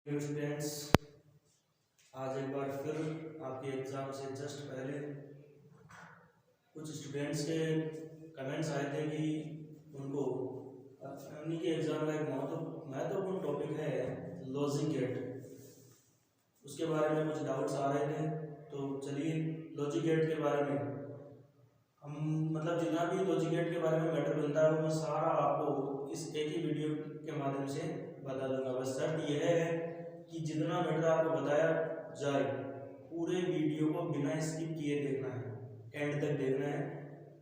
Dear students, आज एक बार फिर आपके एग्ज़ाम से जस्ट पहले कुछ स्टूडेंट्स के कमेंट्स आए थे कि उनको उन्हीं के एग्ज़ाम का एक महत्वपूर्ण टॉपिक है लॉजिक गेट। उसके बारे में कुछ डाउट्स आ रहे थे, तो चलिए लॉजिक गेट के बारे में हम जितना भी लॉजिक गेट के बारे में मैटर बनता है वो मैं सारा आपको इस एक ही वीडियो के माध्यम से बता दूंगा। बस शर्त यह है कि जितना मैटर आपको बताया जाए पूरे वीडियो को बिना स्किप किए देखना है, एंड तक देखना है।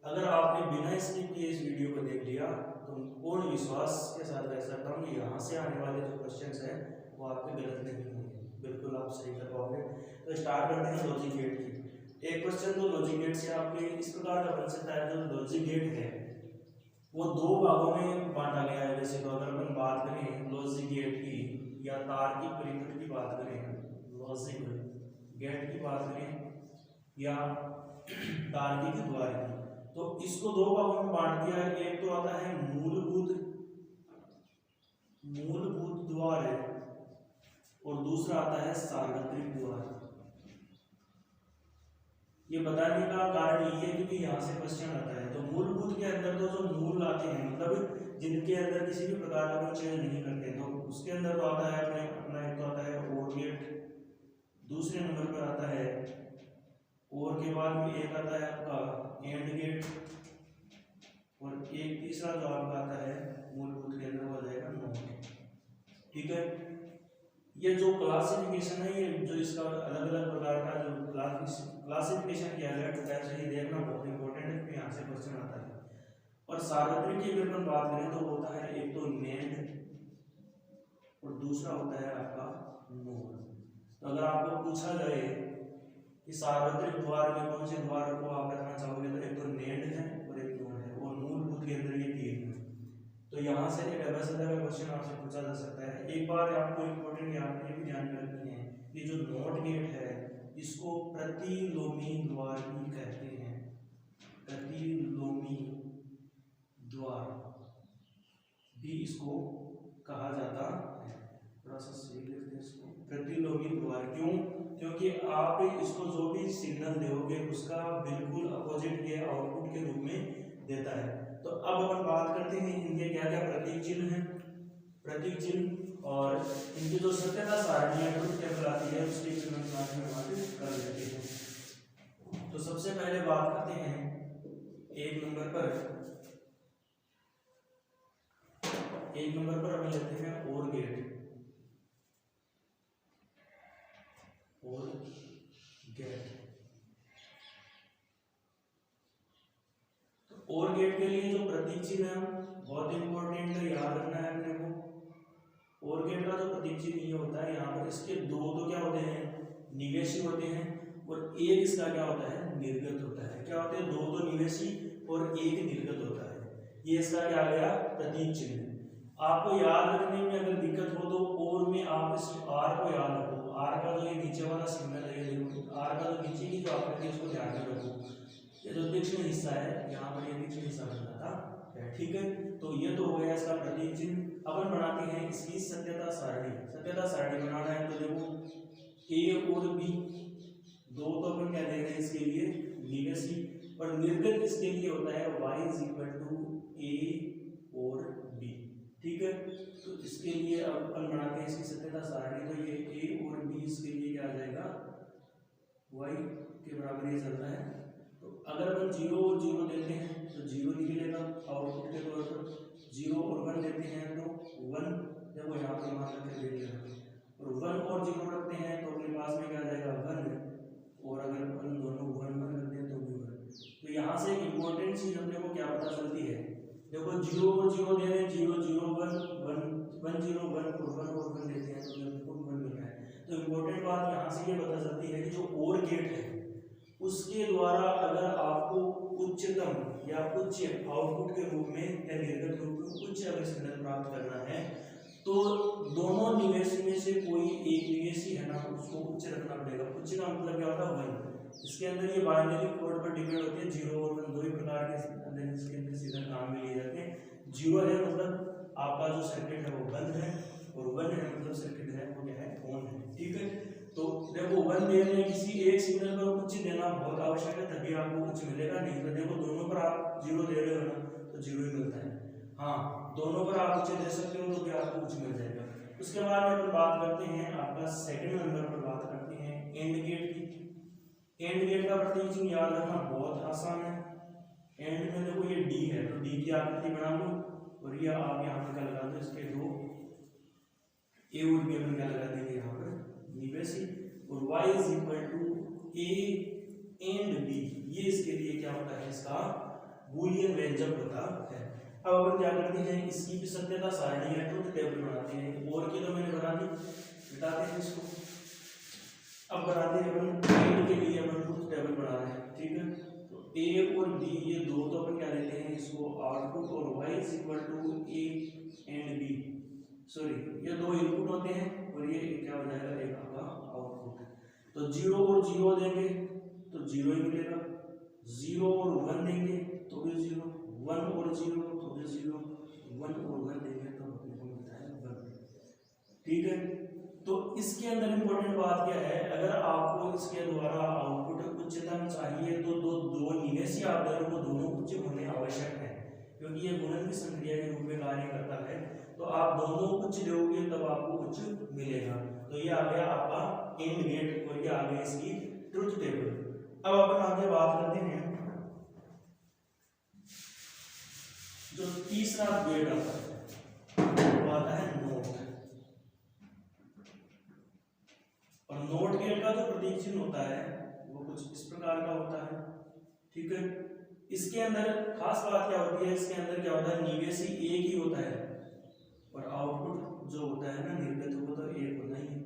अगर आपने बिना स्किप किए इस वीडियो को देख लिया तो पूर्ण विश्वास के साथ कह सकता हूँ कि यहाँ से आने वाले जो क्वेश्चंस हैं वो आपके गलत नहीं होंगे, बिल्कुल आप सही कर पाओगे। तो स्टार्ट करते हैं लॉजिक गेट की। एक क्वेश्चन तो लॉजिक गेट से आपके इस प्रकार का बन सकता है। जो लॉजिक गेट है वो दो भागों में बांटा गया है। वैसे तो अगर अपन बात करें लॉजिक गेट की या तार्किक परिपथ की बात करें, लॉजिक गेट की बात करें या तार्किक द्वार की, तो इसको दो भागों में बांट दिया है। एक तो आता है मूलभूत द्वार है और दूसरा आता है सार्वत्रिक द्वार। ये बताने का कारण ये है क्योंकि यहाँ से क्वेश्चन आता है। तो मूलभूत के अंदर तो जो मूल आते हैं, जिनके अंदर किसी भी प्रकार का चेंज नहीं करते, तो उसके अंदर तो आता है अपना एक तो आता है और गेट, दूसरे नंबर पर आता है और के बाद में एक आता है आपका एंड गेट, और एक तीसरा जो आपका आता है मूलभूत के अंदर हो जाएगा नॉट। ठीक है, ये जो क्लासिफिकेशन है, ये जो इसका अलग अलग प्रकार का जो क्लासिफिकेशन किया गया है, ये देखना बहुत इंपॉर्टेंट है क्योंकि यहाँ से क्वेश्चन आता है। और सार्वत्रिक की अगर हम बात करें तो होता है एक तो नेंड और दूसरा होता है आपका नोड। तो अगर आपको पूछा जाए कि सार्वत्रिक द्वार में कौन से द्वार को आप रखना चाहोगे, तो एक तो नेंड है और एक नोड है, और मूलभूत के अंदर ये तीन है। तो यहाँ से एक अवैध का क्वेश्चन आपसे पूछा जा सकता है। एक बार आपको इंपॉर्टेंट यहाँ पे भी ध्यान रखनी है कि जो नॉट गेट है इसको प्रतिलोमी द्वार भी कहते हैं। प्रतिलोमी द्वार भी इसको कहा जाता है। थोड़ा सा सही लिखते हैं इसको, प्रतिलोमी द्वार। क्यों? क्योंकि आप इसको जो भी सिग्नल दोगे उसका बिल्कुल अपोजिट ये आउटपुट के रूप में देता है। तो अब अपन बात करते हैं इनके क्या क्या प्रतीक चिन्ह हैं, प्रतीक चिन्ह और इनकी जो सत्यता सारणी है ट्रुथ टेबल आती है उसके क्लास में बात कर लेते हैं। तो सबसे पहले बात करते हैं एक नंबर पर अपन लेते हैं और गेट। और गेट के लिए जो प्रतीक चिन्ह है बहुत इंपॉर्टेंट है, याद रखना है अपने को। और गेट का जो प्रतीक चिन्ह ये होता है, यहाँ पर इसके दो तो क्या होते हैं, निवेशी होते हैं, और एक इसका क्या होता है, निर्गत होता है। क्या होते हैं, दो तो निवेशी और एक निर्गत होता है। ये इसका क्या आ गया, प्रतीक चिन्ह। आपको याद रखने में अगर दिक्कत हो तो और में आप इस आर को याद रखो। आर का जो ये नीचे वाला सिग्नल है, आर का जो नीचे की जो आकृति है उसको ध्यान में रखो। ये जो तीक्ष्ण हिस्सा है यहाँ पर, ये तीक्ष्ण हिस्सा बन जाता है। ठीक है, तो ये तो हो गया इसका प्रतीक चिन्ह। अपन बनाते हैं इसकी सत्यता सारणी। सत्यता सारणी बनाना है तो देखो ए और बी दो तो अपन क्या दे रहे हैं इसके लिए, निवेशी, और निर्गत इसके लिए होता है y = a और b। ठीक है, तो इसके लिए अब अपन बनाते हैं इसकी सत्यता सारणी। तो ये a और b इसके लिए क्या आ जाएगा, y के बराबर ये चलता है। तो अगर अपन 0 और 0 देते हैं तो 0 निकलेगा आउटपुट के तौर पर, 0 और 1 देते हैं तो 1, देखो यहाँ पर मान करके दे दिया, और 1 और 0 रखते हैं तो अपने पास में क्या आ जाएगा 1, और अगर अपन दोनों 1 1 रखते हैं तो भी 1। तो यहाँ से इम्पोर्टेंट चीज अपने को क्या पता चलती है, देखो 0 और 0 दे रहे हैं, 0 0 1 1 1 0 1 और 1 देते हैं तो बिल्कुल 1 मिल रहा है। तो इम्पोर्टेंट बात यहाँ से ये पता चलती है कि जो और गेट है उसके द्वारा अगर आपको उच्चतम या उच्च आउटपुट के रूप में या निर्गत रूप में उच्च अगर सिग्नल प्राप्त करना है तो दोनों निवेशी में से कोई एक निवेशी है ना, उसको उच्च रखना पड़ेगा। उच्च का मतलब क्या होता है, 1। इसके अंदर ये बाइनरी कोड पर डिपेंड होते हैं, 0 और 1 दो ही प्रकार के अंदर इसके अंदर सीधा काम में लिए जाते हैं। 0 है मतलब आपका जो सर्किट है वो बंद है, और 1 है मतलब सर्किट है वो क्या है, देखो 1 दे रहे हैं, किसी एक सिग्नल पर उच्च देना बहुत आवश्यक है, तभी आपको उच्च मिलेगा, नहीं तो देखो दोनों पर आप 0 दे रहे हो ना तो 0 ही मिलता है। हाँ, दोनों पर आप उच्च दे सकते हो तो भी आपको उच्च मिल जाएगा। उसके बाद में अपन बात करते हैं आपका सेकंड नंबर पर बात करते हैं एंड गेट की। एंड गेट का प्रतीक चिन्ह याद रखना बहुत आसान है। एंड में देखो ये डी है, तो डी की आकृति बना लो और ये आप यहाँ पर क्या लगा दो, इसके दो ए और बी अपन क्या लगा देंगे यहाँ पर निवेशी, और y is equal to A and B, ये इसके लिए क्या होता है, इसका बूलियन व्यंजक होता है। अब अपन क्या करते हैं, इसकी भी सत्यता सारणी या ट्रुथ टेबल बनाते हैं। और की तो मैंने बना दी, बताते हैं इसको। अब बनाते हैं अपन एंड के लिए, अपन ट्रुथ टेबल बना रहे हैं, ठीक है। तो ए और बी ये दो तो अपन क्या लेते हैं इसको आउटपुट, और y is equal to A and B, sorry ये दो इनपुट होते हैं और ये क्या हो जाएगा एक आपका आउटपुट। तो 0 और 0 देंगे तो 0 ही मिलेगा, 0 और 1 देंगे तो भी 0, 1 और 0 तो भी 0, 1 और 1 देंगे तो अपने को मिलता है 1, ठीक है। तो इसके अंदर इंपॉर्टेंट बात क्या है, अगर आपको इसके द्वारा आउटपुट उच्चतम चाहिए तो दो निवेशी आप दे रहे हो दोनों उच्च होने आवश्यक है, क्योंकि ये गुणन की संक्रिया के रूप में कार्य करता है। तो आप दोनों उच्च दोगे तब आपको उच्च मिलेगा। तो ये आ गया आपका एंड गेट और ये आ गया इसकी ट्रुथ टेबल। अब अपन आगे बात करते हैं जो तीसरा गेट आता है वो आता है नोट। और नोट गेट का जो प्रतीक चिन्ह होता है वो कुछ इस प्रकार का होता है, ठीक है। इसके अंदर खास बात क्या होती है, इसके अंदर क्या होता है निवेशी एक ही होता है और आउटपुट जो होता है ना निर्गत वो तो एक होता ही है,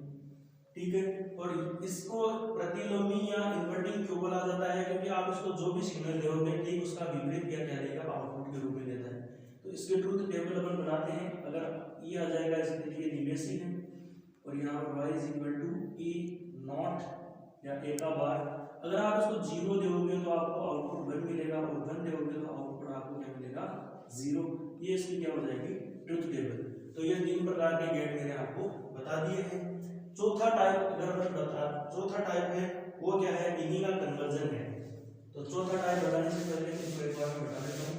ठीक है। और इसको प्रतिलोमी या इन्वर्टिंग क्यों बोला जाता है, क्योंकि आप इसको जो भी सिग्नल दोगे ठीक उसका विपरीत क्या देगा आउटपुट के रूप में देता है। तो इसके ट्रुथ टेबल अपन बनाते हैं। अगर ये आ जाएगा इसके लिए निवेशी है और यहाँ पर y is equal to A not या ए का बार। अगर आप इसको 0 दोगे तो आपको आउटपुट 1 मिलेगा और 1 दोगे तो आउटपुट आपको क्या मिलेगा 0। ये इसकी क्या हो जाएगी ट्रुथ टेबल। तो ये 3 प्रकार के गेट मैंने आपको बता दिए हैं। चौथा टाइप है वो क्या है, इन्हीं का कन्वर्जन है। तो चौथा टाइप बताने से पहले इसको एक बार मैं बता देता हूँ।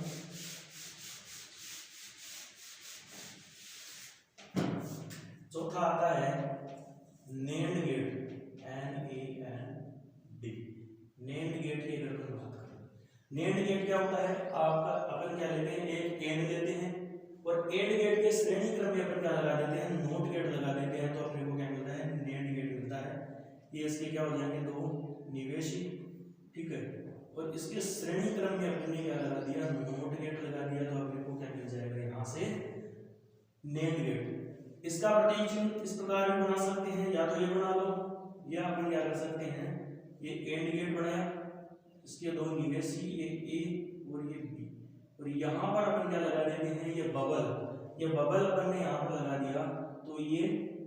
चौथा आता है named gate, NAND। Named gate की अगर अपन बात करें, नेम्ड गेट क्या होता है, आपका अपन क्या लेते हैं एक एंड लेते हैं और एंड गेट के श्रेणी क्रम में अपन क्या लगा देते हैं नोट गेट लगा देते हैं, तो अपने को क्या मिलता है नेम्ड गेट मिलता है। ये इसके क्या हो जाएंगे दो निवेशी, ठीक है। और इसके श्रेणी क्रम में अपने क्या लगा दिया नोट गेट लगा दिया, तो अपने को क्या मिल जाएगा यहाँ से नेम्ड गेट। इसका प्रतीक चिन्ह इस प्रकार भी बना सकते हैं, या तो ये बना लो या अपन क्या कर सकते हैं ये एंड गेट बनाया, इसके दो निवेशी ये ए और ये बी, और यहाँ पर अपन क्या लगा देते हैं ये बबल अपन ने यहाँ पर लगा दिया तो ये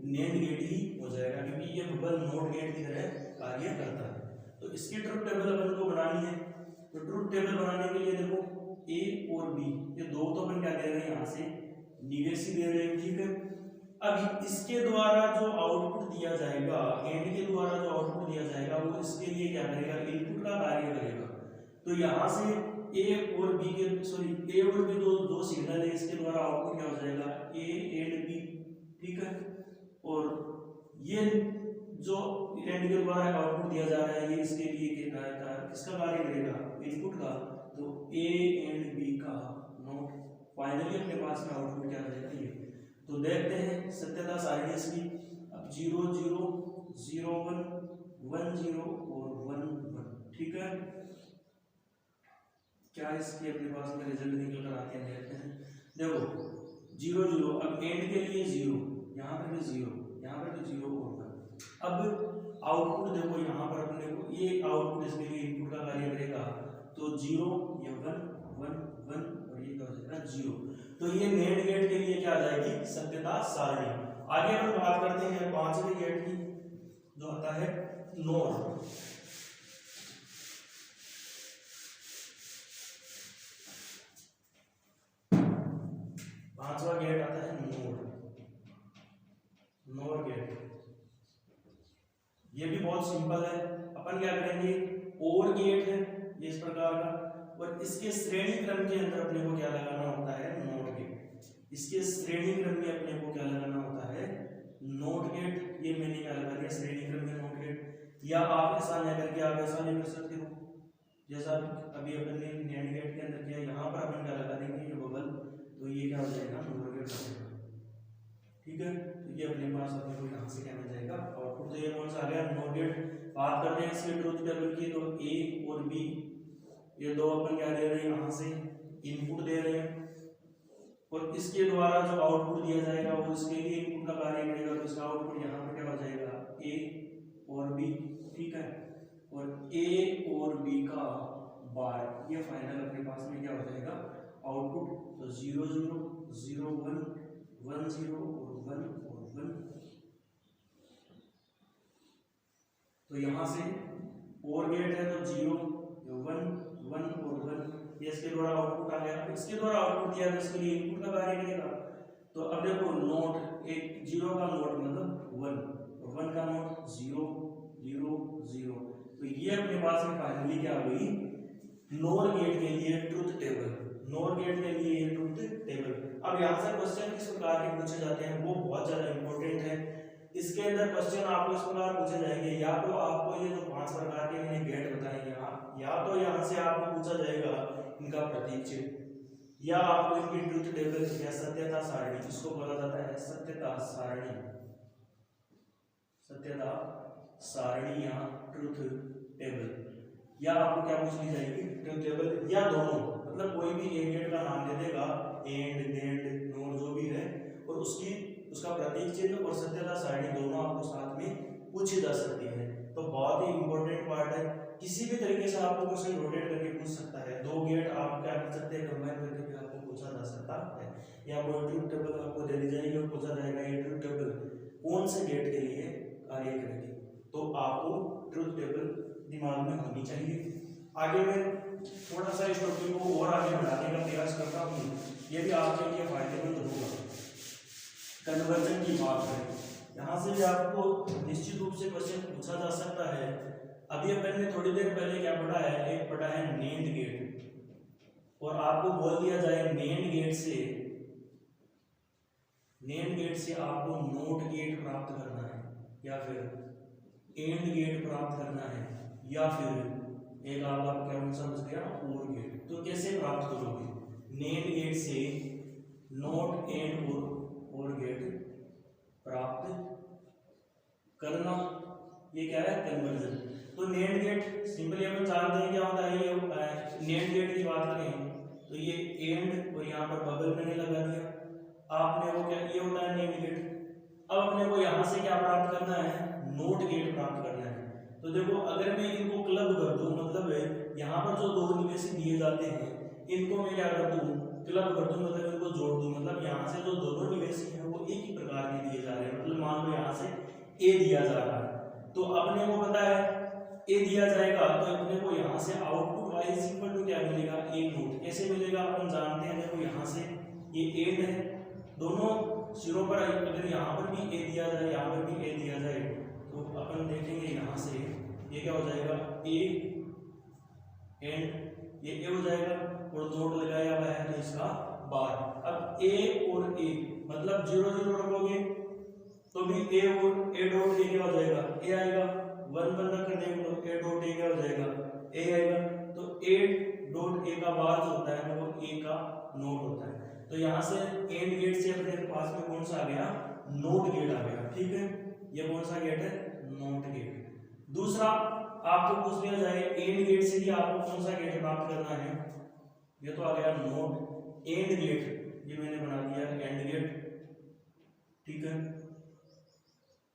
नेम्ड गेट ही हो जाएगा, क्योंकि ये बबल नोट गेट की तरह कार्य करता है। तो इसकी ट्रुथ टेबल अपन को बनानी है। तो ट्रुथ टेबल बनाने के लिए देखो ए और बी ये दो तो अपन क्या दे रहे हैं यहाँ से निवेशी दे रहे हैं, ठीक है। अब इसके द्वारा जो आउटपुट दिया जाएगा, एंड के द्वारा जो आउटपुट दिया जाएगा वो इसके लिए क्या करेगा इनपुट का कार्य करेगा। तो यहाँ से ए और बी दो सिग्नल है, इसके द्वारा आउटपुट क्या हो जाएगा ए एंड बी, ठीक है। और ये जो एंड के द्वारा आउटपुट दिया जा रहा है ये इसके लिए किसका कार्य करेगा इनपुट का, तो ए एंड बी का नोट। फाइनली अपने पास में आउटपुट क्या आ जाएगा ये। तो देखते हैं सत्यता सारणी इसकी। अब 0 0 0 1 1 0 और 1 1, ठीक है। क्या इसके अपने पास में रिजल्ट निकल कर आते हैं देखते हैं। देखो 0 0, अब एंड के लिए 0, यहाँ पर भी 0, यहाँ पर भी 0 और 1। अब आउटपुट देखो यहाँ पर अपने को ये आउटपुट इसके लिए इनपुट का कार्य करेगा, तो 0 या 1 1 1 और ये क्या हो जाएगा 0। तो ये नेम्ड गेट के लिए क्या आ जाएगी सत्यता सारणी। आगे हम बात करते हैं पांचवें गेट की जो आता है नोर। पांचवा गेट आता है नोर गेट। ये भी बहुत सिंपल है। अपन क्या करेंगे, और गेट है ये इस प्रकार का, और इसके श्रेणी क्रम के अंदर अपने को क्या लगाना होता है, नोट गेट। इसके श्रेणी क्रम में अपने को क्या लगाना होता है, नोट गेट। ये मैंने क्या लगा दिया, श्रेणी क्रम में नोट गेट। या आप ऐसा नहीं करके आप ऐसा नहीं कर सकते हो, जैसा अभी अपन ने नैंड गेट के अंदर किया, यहाँ पर अपन क्या लगा देंगे, ये बबल, तो ये क्या हो जाएगा, नोट गेट हो जाएगा। ठीक है, तो ये अपने पास अपने को यहाँ से क्या मिल जाएगा, आउटपुट। तो ये कौन सा आ गया, नोट गेट। बात करते हैं इसके ट्रुथ टेबल की, तो ए और बी ये दो अपन क्या दे रहे हैं, यहाँ से इनपुट दे रहे हैं, और इसके द्वारा जो आउटपुट दिया जाएगा वो इसके लिए इनपुट का कार्य करेगा, तो इसका आउटपुट यहाँ पे क्या हो जाएगा, ए और बी। ठीक है, और ए और बी का बार, ये फाइनल अपने पास में क्या हो जाएगा, आउटपुट। तो 0 0 0 1 1 0 और 1 और 1। तो यहाँ से और गेट है तो 0 1 1 और 1, ये इसके द्वारा आउटपुट आ गया। इसके द्वारा आउटपुट दिया तो इसके लिए इनपुट का कार्य करेगा। तो अब देखो नोट, एक 0 का नोट मतलब 1, और 1 का नोट 0 0 0। तो ये अपने पास में फाइनली क्या हुई, नोर गेट के लिए ट्रुथ टेबल, नोर गेट के लिए ये ट्रुथ टेबल। अब यहाँ से क्वेश्चन किस प्रकार के पूछे जाते हैं वो बहुत ज्यादा इंपॉर्टेंट है। इसके अंदर क्वेश्चन आपको इस प्रकार पूछे जाएंगे, या तो आपको ये जो 5 प्रकार के मैंने गेट बताए यहाँ, या तो यहाँ से आपको पूछा जाएगा इनका प्रतीक चिन्ह, या आपको इनकी ट्रुथ टेबल या सत्यता सारणी, जिसको बोला जाता है सत्यता सारणी, सत्यता सारणी या ट्रुथ टेबल, या आपको क्या पूछ ली जाएगी, ट्रुथ टेबल, या दोनों। मतलब कोई भी एक गेट का नाम दे देगा, एंड नेंड नोड जो भी है, और उसका प्रतीक चिन्ह और सत्यता सारणी दोनों आपको साथ में पूछी जा सकती है। तो बहुत ही इंपॉर्टेंट पार्ट है। किसी भी तरीके से आपको क्वेश्चन रोटेट करके पूछ सकता है। दो गेट आप क्या कर सकते हैं, कंबाइन करके भी आपको पूछा जा सकता है, या कोई ट्रुथ टेबल आपको दे दी जाएगी और पूछा जाएगा ये ट्रुथ टेबल कौन से गेट के लिए कार्य करेगी, तो आपको ट्रुथ टेबल दिमाग में होनी चाहिए। आगे मैं थोड़ा सा इस टॉपिक को और आगे बढ़ाने का प्रयास करता हूँ, ये भी आपके लिए फायदेमंद होगा। कन्वर्जन की बात है, यहाँ से भी आपको निश्चित रूप से क्वेश्चन पूछा जा सकता है। अभी अपन ने थोड़ी देर पहले क्या पढ़ा है, एक पढ़ा है नेंड गेट, और आपको बोल दिया जाए नेंड गेट से आपको नोट गेट प्राप्त करना है, या फिर एंड गेट प्राप्त करना है, या फिर एक आप क्या समझ गया, और गेट। तो कैसे प्राप्त करोगे, नेंड गेट से नोट एंड और गेट प्राप्त करना, ये क्या है, कन्वर्जन। तो नेंड गेट सिंपली हम जानते हैं क्या होता है, ये नेंड गेट की बात करें तो ये एंड और यहाँ पर बबल मैंने लगा दिया, आपने वो क्या, ये होता है नेंड गेट। अब अपने को यहाँ से क्या प्राप्त करना है, नोट गेट प्राप्त करना है। तो देखो अगर मैं इनको क्लब कर दूं, मतलब यहाँ पर जो दो निवेशी दिए जाते हैं इनको मैं क्या कर दूं, क्लब कर दूं, मतलब इनको जोड़ दूं। मतलब यहाँ से जो दोनों निवेशी हैं वो एक ही प्रकार के दिए जा रहे हैं। मतलब मान लो यहाँ से ए दिया जा रहा है, तो अपने को पता है ए दिया जाएगा, तो अपने को यहाँ से आउटपुट y इक्वल टू क्या मिलेगा, ए नोट। कैसे मिलेगा अपन जानते हैं, देखो यहाँ से ये एंड है, दोनों सिरों पर अगर यहाँ पर भी ए दिया जाए, यहाँ पर भी ए दिया जाए, तो अपन देखेंगे यहाँ से ये क्या हो जाएगा, ए एंड ये ए हो जाएगा, और नोट लगाया हुआ है तो इसका बार। अब ए और ए मतलब 0 0 रखोगे तो भी ए और ए डॉट ए क्या हो जाएगा, ए आएगा। 1 1 रख देंगे तो ए डॉट ए क्या हो जाएगा, ए आएगा। तो ए डॉट ए का बार जो होता है वो ए का नोट होता है। तो यहाँ से एंड गेट से अपने पास में कौन सा आ गया, नोट गेट आ गया। ठीक है, ये कौन सा गेट है, नोट गेट। दूसरा आपको पूछ लिया जाए एंड गेट से भी आपको कौन सा गेट प्राप्त करना है, ये तो आ गया नोट एंड गेट, ये मैंने बना दिया एंड गेट। ठीक है,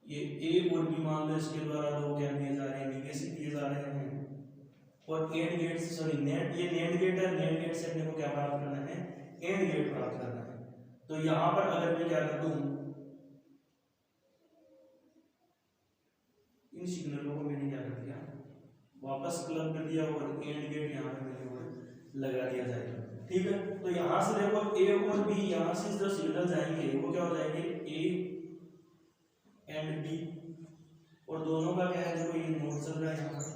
ये ए और बी मान लो इसके द्वारा दो क्या दिए जा रहे हैं, निवेशी दिए जा रहे हैं। और एंड गेट से सॉरी नेट, ये नेट गेट है, नेट गेट से अपने को क्या प्राप्त करना है, एंड गेट प्राप्त करना है। तो यहां पर अगर मैं क्या कर दूं, इन सिग्नलों को मैंने क्या कर दिया, वापस क्लब कर दिया, और एंड गेट यहाँ पे मैंने लगा दिया जाएगा। ठीक है, तो यहां से देखो ए और बी, यहां से जो सिग्नल जाएंगे वो क्या हो जाएंगे, ए एंड बी, और और दोनों का क्या है, देखो ये नोट चल रहा है यहाँ पर,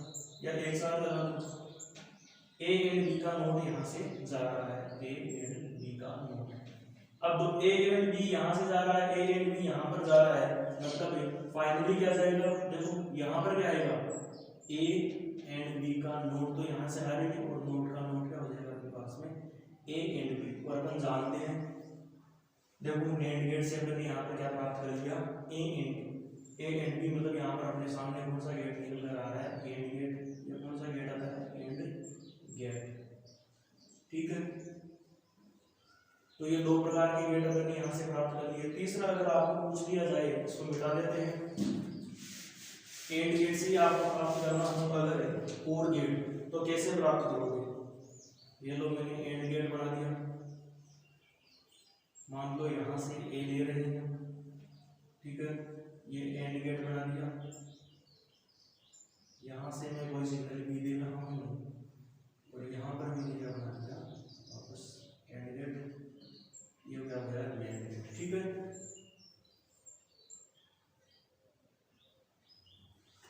या एक साथ लगा दो, ए एंड बी का नोट यहाँ से जा रहा है, ए एंड बी का नोट। अब दो ए एंड बी यहाँ से जा रहा है, ए एंड बी यहाँ पर जा रहा है, मतलब फाइनली क्या जाएगा, देखो यहाँ पर क्या आएगा, ए एंड बी का नोट तो यहाँ से आ रही है, और नोट का नोट क्या हो जाएगा आपके पास में, ए एंड बी। और अपन जानते हैं, देखो नेट गेट से अपने यहाँ पर क्या प्राप्त कर लिया, ए एंड बी, मतलब यहाँ पर अपने सामने कौन सा गेट निकल कर आ रहा है, एंड गेट। ये कौन सा गेट आता है, एंड गेट, ठीक है। तो ये दो प्रकार के गेट अपन ने यहाँ से प्राप्त कर लिए। तीसरा अगर आपको पूछ लिया जाए, इसको मिटा देते हैं, एंड गेट से आपको प्राप्त करना होगा अगर और गेट, तो कैसे प्राप्त करोगे। ये लो मैंने एंड गेट बना दिया, मान लो यहाँ से ए ले रहे हैं, ठीक है, ये एंड गेट बना दिया, यहाँ से मैं कोई सिग्नल बी दे रहा हूँ, और यहाँ पर भी क्या बना दिया वापस एंड गेट, ये क्या हो गया एंड गेट, ठीक है।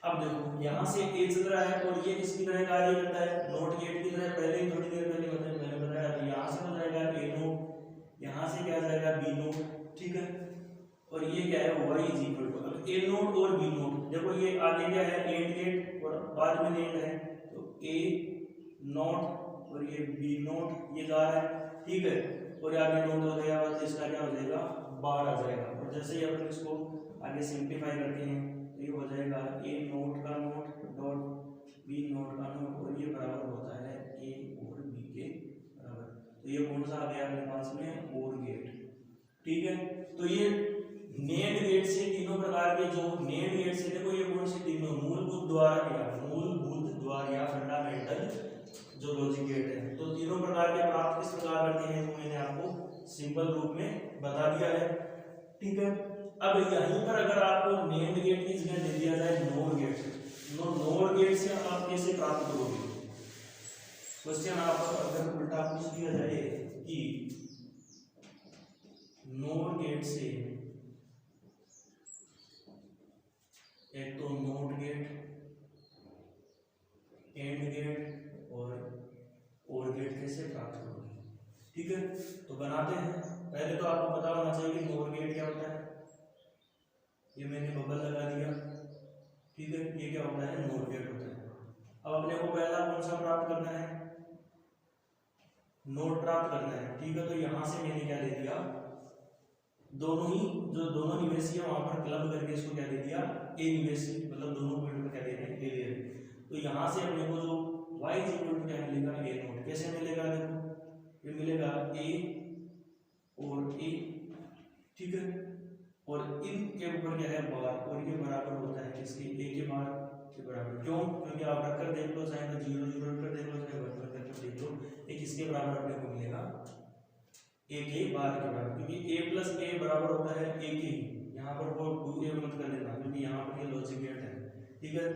अब देखो यहाँ से ए चल रहा है, और ये किसकी तरह कार्य करता है, नोट गेट की तरह। पहले ही थोड़ी देर पहले मैंने बताया, तो यहाँ से हो जाएगा ए नोट, यहाँ से क्या जाएगा बी नोट, ठीक है। और ये क्या है, y इज इक्वल टू, अब ए नोट और बी नोट, देखो ये आगे क्या है एंड गेट और बाद में एंड है, तो ए नोट और ये बी नोट ये जा रहा है, ठीक है। और आगे नोट हो गया, तो इसका क्या हो जाएगा, बार आ जाएगा। और जैसे ही अपन इसको आगे सिंप्लीफाई करते हैं, तो ये हो जाएगा ए नोट का नोट डॉट बी नोट का नोट, और ये बराबर होता है ए और बी के बराबर। तो ये कौन सा आ गया अपने पास में, और गेट, ठीक है। तो ये नेट गेट से तीनों प्रकार के, जो नेट गेट से देखो ये कौन सी तीनों, मूलभूत द्वार या फंडामेंटल जो लॉजिक गेट है, तो तीनों प्रकार के प्राप्त किस प्रकार करते हैं, तो मैंने आपको सिंपल रूप में बता दिया है, ठीक है। अब यहीं पर अगर आपको नेट गेट की जगह दे दिया जाए नोर गेट, नोर गेट से आप कैसे प्राप्त करोगे। क्वेश्चन आप अगर उल्टा पूछ दिया जाए कि नोर गेट से, एक तो नोट गेट, एंड गेट और गेट कैसे प्राप्त करोगे, ठीक है। तो बनाते हैं। पहले तो आपको पता होना चाहिए कि नोर गेट क्या होता है, ये मैंने बबल लगा दिया, ठीक है। ये क्या होता है, नोर गेट होता है। अब अपने को पहला कौन सा प्राप्त करना है, नोट प्राप्त करना है, ठीक है। तो यहां से मैंने क्या दे दिया, दोनों ही जो दोनों निवेशी है वहां पर क्लब करके इसको क्या दे दिया, ए निवेशी, मतलब दोनों पॉइंट पर क्या दे रहे हैं, ए ले रहे हैं। तो यहाँ से अपने को जो y इज इक्वल टू क्या मिलेगा, ए नोट। कैसे मिलेगा, देखो ये मिलेगा ए और ए, ठीक है। और इनके ऊपर क्या है, बार, और ये बराबर होता है किसके, ए के बार के बराबर। क्यों, क्योंकि आप रखकर देख लो, चाहे तो 0 0 रखकर देख लो, चाहे 1 रखकर देख लो, ये किसके बराबर अपने को मिलेगा, ए के बार के बराबर। क्योंकि ए प्लस ए बराबर होता है ए के, यहाँ पर वो 2a मत कर लेना, क्योंकि यहाँ पर ये लॉजिक गेट है, ठीक है।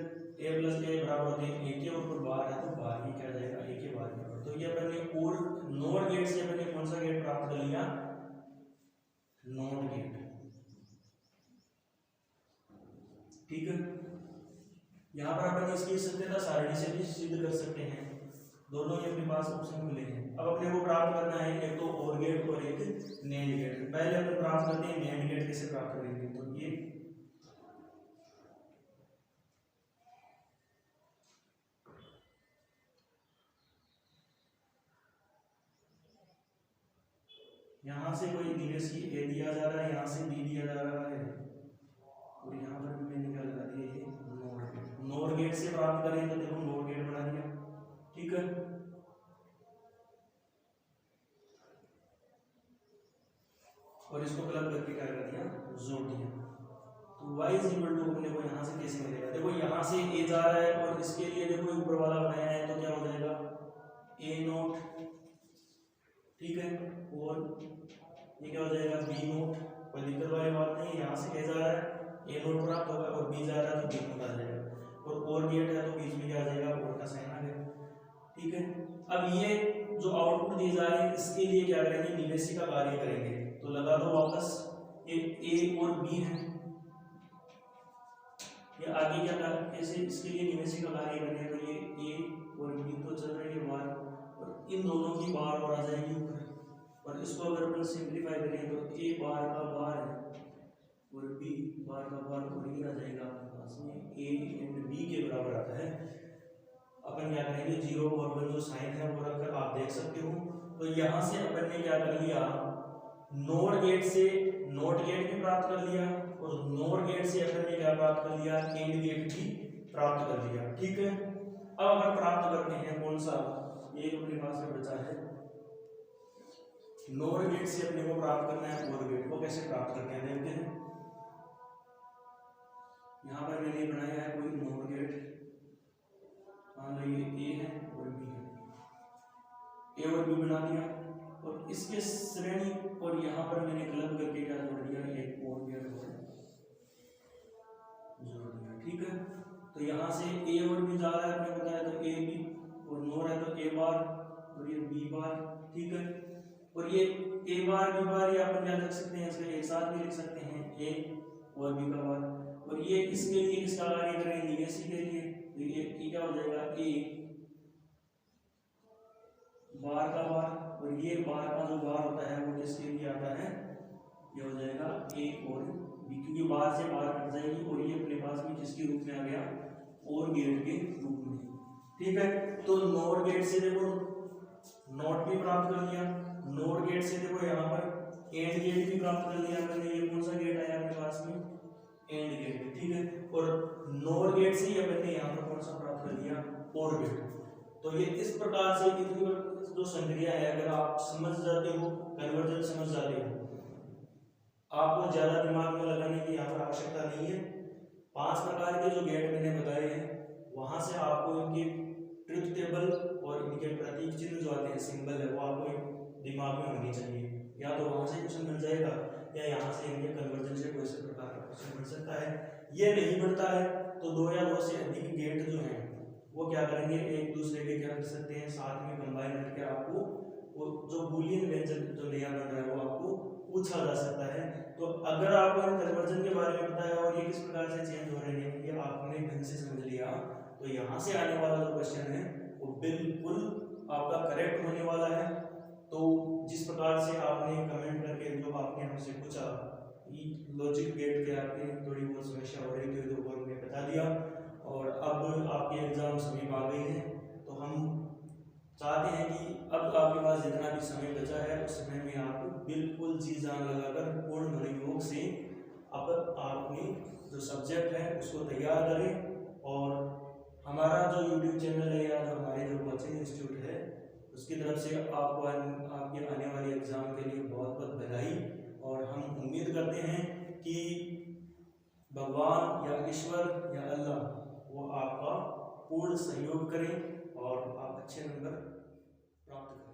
ए प्लस ए बराबर होते हैं ए के, ऊपर बार है तो बार ही क्या जाएगा, ए के बार के बराबर। तो ये अपन ने और नोट गेट से अपन ने कौन सा गेट प्राप्त कर लिया, नोट गेट, ठीक है। यहाँ पर अपन इसकी सत्यता सारणी से भी सिद्ध कर सकते हैं, दोनों ही अपने पास ऑप्शन मिले हैं। अब अपने को प्राप्त करना है एक तो और गेट और एक नेंड गेट। पहले अपन प्राप्त करते हैं नेंड गेट, कैसे प्राप्त करेंगे, तो ये यहाँ से कोई निवेशी ए दिया जा रहा है, यहाँ से बी दिया जा रहा है, और यहाँ पर भी मैंने क्या लगा दिया, ये नोर गेट। नोर गेट से प्राप्त करें तो देखो नोर गेट बना दिया, ठीक है। और इसको क्लब करके क्या कर दिया, जोड़ दिया। तो y इज इक्वल टू अपने को यहाँ से कैसे मिलेगा, देखो यहाँ से a जा रहा है और इसके लिए देखो ऊपर वाला बनाया है, तो क्या हो जाएगा a नोट, ठीक है। और ये क्या हो जाएगा b नोट, कोई दिक्कत वाली बात नहीं। यहाँ से a जा रहा है, a नोट प्राप्त होगा, और b जा रहा है तो b नोट आ जाएगा। और गेट है तो बीच में क्या आ जाएगा, और का साइन आ गया, ठीक है। अब ये जो आउटपुट दी जा रही है इसके लिए क्या करेंगे, निवेशी का कार्य करेंगे। तो लगा दो वापस, ये a और b है, ये आगे क्या कैसे इसके लिए निवेशी का कार्य बने, तो ये ए और बी तो चल रही है बार, और इन दोनों की बार और आ जाएगी ऊपर, और इसको अगर अपन सिंप्लीफाई करें तो ए बार का बार है और बी बार का बार, और ये आ जाएगा आपके पास में ए एंड बी के बराबर आता है। अपन क्या करेंगे, 0 और 1 जो साइन है वो रखकर आप देख सकते हो। तो यहाँ से अपन ने क्या कर लिया, नोट गेट से नोट गेट भी प्राप्त कर लिया, और नोट गेट से अपन ने क्या प्राप्त कर लिया, एंड गेट भी प्राप्त कर लिया। ठीक है, अब अपन प्राप्त करते हैं कौन सा, एक अपने पास में बचा है नोट गेट से अपने को प्राप्त करना है और गेट को कैसे प्राप्त करते हैं देखते हैं। यहाँ पर मैंने बनाया है कोई नोट गेट, मान लो ये ए है और बी है, ए और बी बना दिया, और इसके श्रेणी और यहाँ पर मैंने क्लब करके क्या जोड़ दिया, एक और गेट जोड़ दिया। ठीक है, तो यहाँ से ए और बी जा रहा है, आपने बताया तो ए बी, और नोट है तो ए बार और ये बी बार। ठीक है, और ये ए बार बी बार ये अपन क्या लिख सकते हैं, इसका एक साथ भी लिख सकते हैं, ए और बी का बार, और ये इसके लिए किसका कार्य करेंगे, निवेशी के लिए, तो ये क्या हो जाएगा, ए बार का बार, और ये बार का जो बार होता है वो किसके लिए आता है, ये हो जाएगा ए और बी, क्योंकि बार से बार कट जाएगी, और ये अपने पास में किसके रूप में आ गया, और गेट के रूप में। ठीक है, तो नोट गेट से देखो नोट भी प्राप्त कर लिया, नोट गेट से देखो यहाँ पर एंड गेट भी प्राप्त कर लिया मैंने, ये कौन सा गेट आया अपने पास में, एंड गेट। ठीक है, और नोट गेट से ही मैंने यहाँ पर कौन सा प्राप्त कर लिया, और गेट। तो ये इस प्रकार से जो संक्रिया है, अगर आप समझ जाते हो, कन्वर्जन समझ जाते हो, आपको ज्यादा दिमाग में लगाने की यहाँ पर आवश्यकता नहीं है। 5 प्रकार के जो गेट मैंने बताए हैं, वहां से आपको इनके ट्रुथ टेबल और इनके प्रतीक चिन्ह जो आते हैं, सिंबल है, वो आपको दिमाग में होनी चाहिए। या तो वहां से क्वेश्चन बन जाएगा, या यहाँ से इनके कन्वर्जन से कोई से प्रकार का क्वेश्चन बन सकता है। ये नहीं बनता है तो 2 या 2 से अधिक गेट जो हैं वो क्या करेंगे, एक दूसरे के क्या कर सकते हैं, साथ में कंबाइन करके आपको वो जो बूलियन व्यंजन जो नया बन रहा है वो आपको पूछा जा सकता है। तो अगर आपको इन कन्वर्जन के बारे में पता है और ये किस प्रकार से चेंज हो रहे हैं, ये आपने ढंग से समझ लिया, तो यहाँ से आने वाला जो क्वेश्चन है वो बिल्कुल आपका करेक्ट होने वाला है। तो जिस प्रकार से आपने कमेंट करके जो आपने हमसे पूछा, लॉजिक गेट के आपकी थोड़ी बहुत समस्या हो रही थी, तो वो हमने बता दिया, और अब आपके एग्जाम समीप आ गए हैं, तो हम चाहते हैं कि अब आपके पास जितना भी समय बचा है उस समय में आप बिल्कुल जी जान लगाकर पूर्ण मनोयोग से अब अपनी जो सब्जेक्ट है उसको तैयार करें। और हमारा जो यूट्यूब चैनल है या जो हमारे जो कोचिंग इंस्टीट्यूट है उसकी तरफ से आपको आपके आने वाले एग्ज़ाम के लिए बहुत बहुत बधाई, और हम उम्मीद करते हैं कि भगवान या ईश्वर या अल्लाह वो आपका पूर्ण सहयोग करें और आप अच्छे नंबर प्राप्त करें।